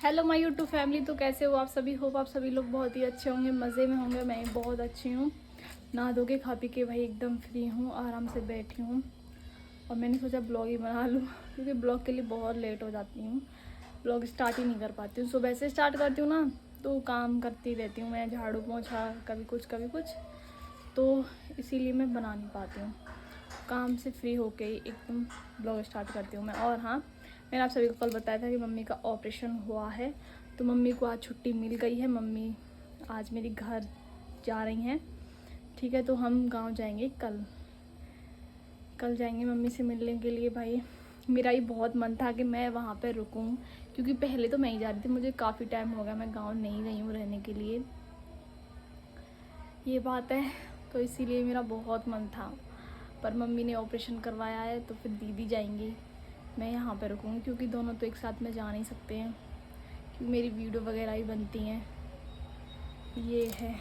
Hello my YouTube family. तो कैसे हो आप सभी? होप आप सभी लोग बहुत ही अच्छे होंगे, मज़े में होंगे। मैं बहुत अच्छी हूँ। नहा धो के खा पी के भाई एकदम फ्री हूँ, आराम से बैठी हूँ। और मैंने सोचा ब्लॉग ही बना लूँ क्योंकि ब्लॉग के लिए बहुत लेट हो जाती हूँ। ब्लॉग स्टार्ट ही नहीं कर पाती हूँ। सुबह से स्टार्ट करती हूँ ना तो काम करती रहती हूँ मैं, झाड़ू पोंछा, कभी कुछ। तो इसीलिए मैं बना नहीं पाती हूँ। काम से फ्री होके ही एकदम ब्लॉग स्टार्ट करती हूँ मैं। और हाँ, मैंने आप सभी को कल बताया था कि मम्मी का ऑपरेशन हुआ है, तो मम्मी को आज छुट्टी मिल गई है। मम्मी आज मेरी घर जा रही हैं, ठीक है। तो हम गांव जाएंगे कल जाएंगे मम्मी से मिलने के लिए। भाई मेरा ही बहुत मन था कि मैं वहाँ पर रुकूँ, क्योंकि पहले तो मैं ही जा रही थी। मुझे काफ़ी टाइम हो गया मैं गाँव नहीं गई हूँ रहने के लिए, ये बात है। तो इसीलिए मेरा बहुत मन था, पर मम्मी ने ऑपरेशन करवाया है तो फिर दीदी जाएंगी, मैं यहाँ पे रुकूँगी, क्योंकि दोनों तो एक साथ में जा नहीं सकते हैं, क्योंकि मेरी वीडियो वगैरह ही बनती हैं। ये है,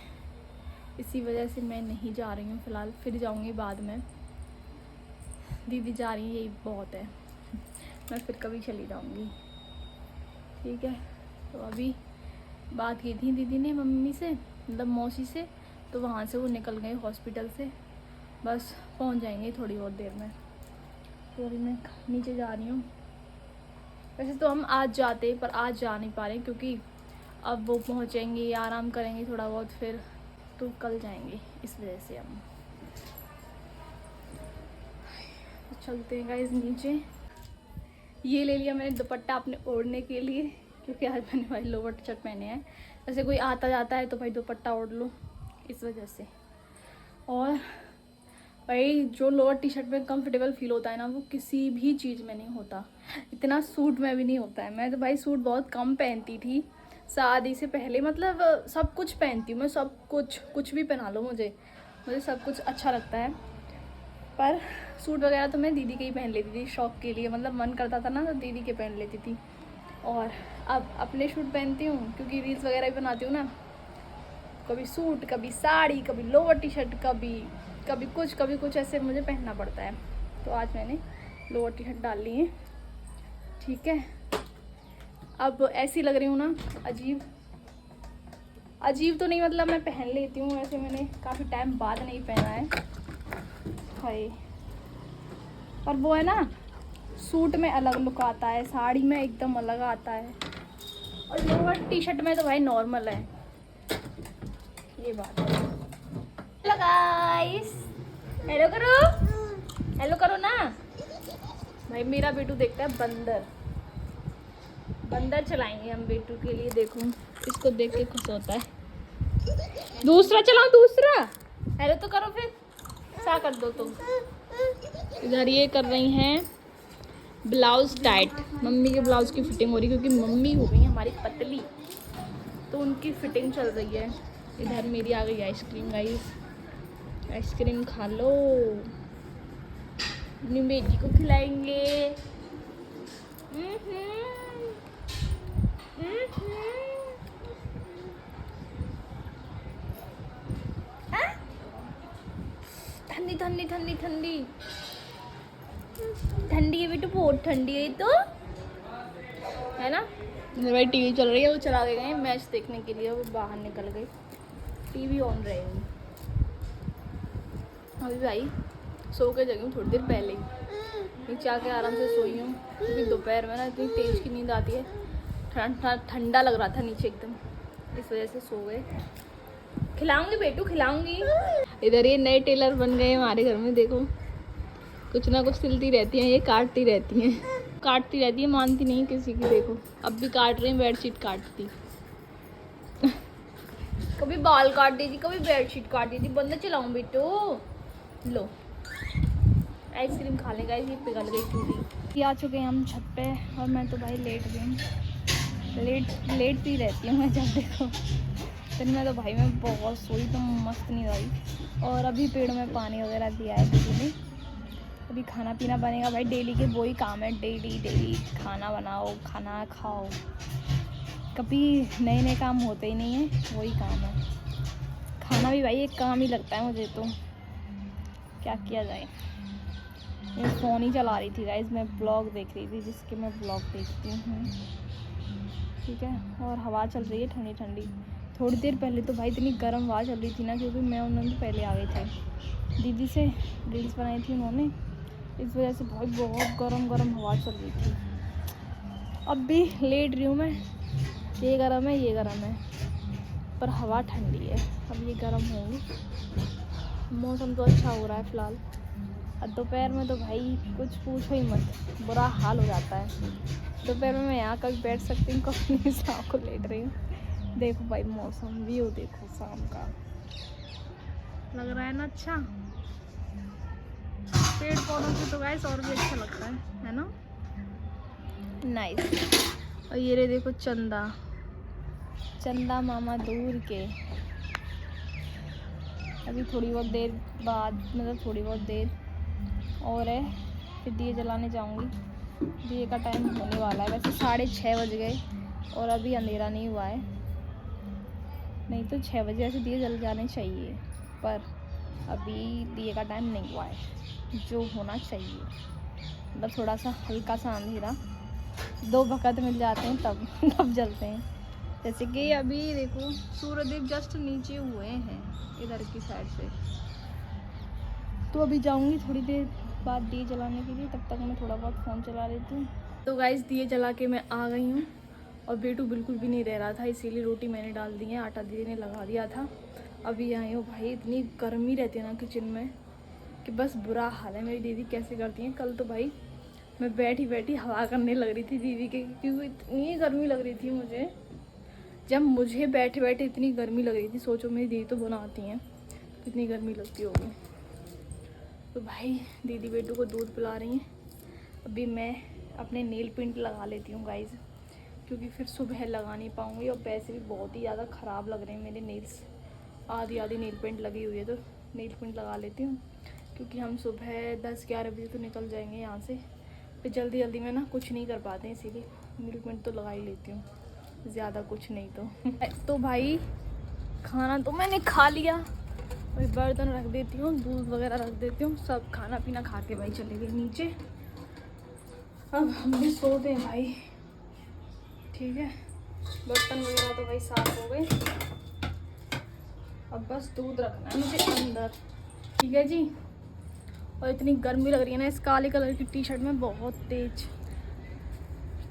इसी वजह से मैं नहीं जा रही हूँ फ़िलहाल, फिर जाऊँगी बाद में। दीदी जा रही है यही बहुत है, मैं फिर कभी चली जाऊँगी, ठीक है। तो अभी बात की थी दीदी ने मम्मी से, मतलब मौसी से, तो वहाँ से वो निकल गए हॉस्पिटल से, बस पहुँच जाएंगे थोड़ी बहुत देर में। तो अभी मैं नीचे जा रही हूँ। वैसे तो हम आज जाते, पर आज जा नहीं पा रहे क्योंकि अब वो पहुँचेंगे, आराम करेंगे थोड़ा बहुत, फिर तो कल जाएंगे, इस वजह से हम चलते हैं गाइस नीचे। ये ले लिया मैंने दुपट्टा अपने ओढ़ने के लिए, क्योंकि आज मैंने भाई लोवर टी शर्ट पहने हैं। वैसे कोई आता जाता है तो भाई दुपट्टा ओढ़ लो, इस वजह से। और भाई जो लोअर टी शर्ट में कंफर्टेबल फील होता है ना, वो किसी भी चीज़ में नहीं होता। इतना सूट में भी नहीं होता है। मैं तो भाई सूट बहुत कम पहनती थी शादी से पहले, मतलब सब कुछ पहनती हूँ मैं, सब कुछ भी पहना लो मुझे सब कुछ अच्छा लगता है। पर सूट वगैरह तो मैं दीदी के ही पहन लेती थी शौक के लिए, मतलब मन करता था ना तो दीदी के पहन लेती थी। और अब अपने सूट पहनती हूँ क्योंकि रील्स वगैरह भी बनाती हूँ ना। कभी सूट, कभी साड़ी, कभी लोअर टी शर्ट, कभी कुछ ऐसे मुझे पहनना पड़ता है। तो आज मैंने लोअर टी शर्ट डाल ली है, ठीक है। अब ऐसी लग रही हूँ ना, अजीब तो नहीं, मतलब मैं पहन लेती हूँ ऐसे, मैंने काफ़ी टाइम बाद नहीं पहना है हाय। पर वो है ना, सूट में अलग लुक आता है, साड़ी में एकदम अलग आता है, और लोअर टी शर्ट में तो भाई नॉर्मल है, ये बात है। हेलो गाइस, हेलो करो ना। भाई मेरा बेटू देखता है बंदर चलाएंगे हम बेटू के लिए। देखो इसको देख के खुश होता है। दूसरा चलाओ, दूसरा। हेलो तो करो, फिर सा कर दो तुम। इधर ये कर रही हैं ब्लाउज टाइट। मम्मी के ब्लाउज की फिटिंग हो रही है, क्योंकि मम्मी हो गई हमारी पतली, तो उनकी फिटिंग चल रही है। इधर मेरी आ गई आइसक्रीम गाइस, आइसक्रीम खा लो, अपनी बेटी को खिलाएंगे। ठंडी ठंडी ठंडी ठंडी ठंडी है बेटू, बहुत ठंडी है तो, है ना। भाई टीवी चल रही है, वो चला के गए मैच देखने के लिए, वो बाहर निकल गई, टीवी ऑन रहेगी। अभी भाई सो के जगी हूँ थोड़ी देर पहले ही, नीचे आके आराम से सोई हूँ, क्योंकि दोपहर में ना इतनी तेज की नींद आती है, ठंडा लग रहा था नीचे एकदम, इस वजह से सो गए। खिलाऊंगी बेटू, खिलाऊंगी। इधर ये नए टेलर बन गए हमारे घर में, देखो कुछ ना कुछ सिलती रहती हैं, ये काटती रहती है, मानती नहीं किसी की। देखो अब भी काट रही हैं, बेडशीट काटती कभी बाल काट दी थी, कभी बेडशीट काट दी थी। बंदा चलाऊं बेटू, लो आइसक्रीम खा लेगा, ये पिघल गई पूरी। आ चुके हैं हम छत पे, और मैं तो भाई लेट गई हूँ, लेटती रहती हूँ मैं जब देखो। दिन में तो भाई मैं बहुत सोई, तो मस्त नहीं आई। और अभी पेड़ में पानी वगैरह दिया है दीदी ने, अभी खाना पीना बनेगा। भाई डेली के वही काम है, डेली खाना बनाओ, खाना खाओ, कभी नए काम होते ही नहीं है, वही काम है। खाना भी भाई एक काम ही लगता है मुझे, तो क्या किया जाए। मैं फ़ोन ही चला रही थी गाइस, मैं ब्लॉग देख रही थी, जिसके मैं ब्लॉग देखती हूँ। ठीक है। और हवा चल रही है ठंडी ठंडी। थोड़ी देर पहले तो भाई इतनी गर्म हवा चल रही थी ना, क्योंकि मैं उन्होंने पहले आ गए थे, दीदी से रील्स बनाई थी उन्होंने, इस वजह से भाई बहुत गर्म गर्म हवा चल रही थी। अब भी लेट रही हूँ मैं, ये गर्म है ये गर्म है, पर हवा ठंडी है। अब ये गर्म होंगी। मौसम तो अच्छा हो रहा है फ़िलहाल। और दोपहर में तो भाई कुछ पूछो ही मत, बुरा हाल हो जाता है। दोपहर में मैं यहाँ कभी बैठ सकती हूँ, कभी नहीं, शाम को लेट रही हूँ। देखो भाई मौसम, व्यू देखो शाम का, लग रहा है ना अच्छा। पेड़ पौधों से तो गाइस और भी अच्छा लगता है ना, नाइस। और ये रे देखो चंदा, चंदा मामा दूर के। अभी थोड़ी बहुत देर बाद, मतलब थोड़ी बहुत देर और है, फिर दिए जलाने जाऊंगी। दिए का टाइम होने वाला है, वैसे 6:30 बज गए और अभी अंधेरा नहीं हुआ है। नहीं तो 6 बजे ऐसे दिए जल जाने चाहिए, पर अभी दिए का टाइम नहीं हुआ है जो होना चाहिए। मतलब थोड़ा सा हल्का सा अंधेरा, 2 वक़्त मिल जाते हैं तब तब जलते हैं। जैसे कि अभी देखो सूर्यदेव जस्ट नीचे हुए हैं इधर की साइड से, तो अभी जाऊंगी थोड़ी देर बाद दिए जलाने के लिए। तब तक मैं थोड़ा बहुत फ़ोन चला लेती हूँ। तो गाइस दिए जला के मैं आ गई हूँ और बेटू बिल्कुल भी नहीं रह रहा था, इसीलिए रोटी मैंने डाल दी है, आटा दीदी ने लगा दिया था। अभी आई हूँ भाई, इतनी गर्मी रहती है ना किचन में कि बस बुरा हाल है। मेरी दीदी कैसे करती हैं। कल तो भाई मैं बैठी बैठी हवा करने लग रही थी दीदी के, क्योंकि इतनी गर्मी लग रही थी मुझे। जब मुझे बैठे बैठे इतनी गर्मी लग रही थी, सोचो मेरी दीदी तो बनाती हैं, कितनी गर्मी लगती होगी। तो भाई दीदी बेटू को दूध पिला रही हैं। अभी मैं अपने नेल पेंट लगा लेती हूँ गाइज, क्योंकि फिर सुबह लगा नहीं पाऊँगी और पैसे भी बहुत ही ज़्यादा ख़राब लग रहे हैं मेरे नेल्स। आधी नेल पेंट लगी हुई है, तो नेल पेंट लगा लेती हूँ, क्योंकि हम सुबह 10-11 बजे तो निकल जाएंगे यहाँ से। फिर जल्दी जल्दी में ना कुछ नहीं कर पाते हैं, इसीलिए नेल पेंट तो लगा ही लेती हूँ, ज़्यादा कुछ नहीं तो। तो भाई खाना तो मैंने खा लिया, भाई बर्तन रख देती हूँ, दूध वगैरह रख देती हूँ, सब खाना पीना खा के भाई चले गए नीचे। अब हम भी सोते हैं भाई, ठीक है। बर्तन वगैरह तो भाई साफ हो गए, अब बस दूध रखना है मुझे अंदर, ठीक है जी। और इतनी गर्मी लग रही है ना इस काले कलर की टी शर्ट में, बहुत तेज।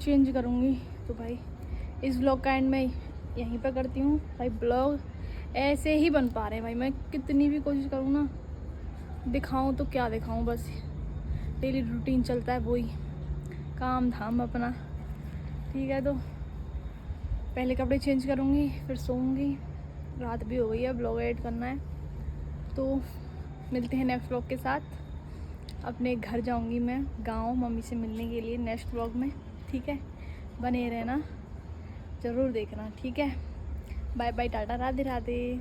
चेंज करूँगी तो भाई इस ब्लॉग का एंड मैं यहीं पर करती हूँ भाई। ब्लॉग ऐसे ही बन पा रहे हैं भाई, मैं कितनी भी कोशिश करूँ ना दिखाऊँ तो क्या दिखाऊँ, बस डेली रूटीन चलता है वही, काम धाम अपना, ठीक है। तो पहले कपड़े चेंज करूँगी, फिर सोऊंगी, रात भी हो गई है, ब्लॉग एडिट करना है। तो मिलते हैं नेक्स्ट ब्लॉग के साथ। अपने घर जाऊँगी मैं गाँव मम्मी से मिलने के लिए नेक्स्ट ब्लॉग में, ठीक है। बने रहना, ज़रूर देखना, ठीक है। बाय बाय, टाटा, राधे राधे।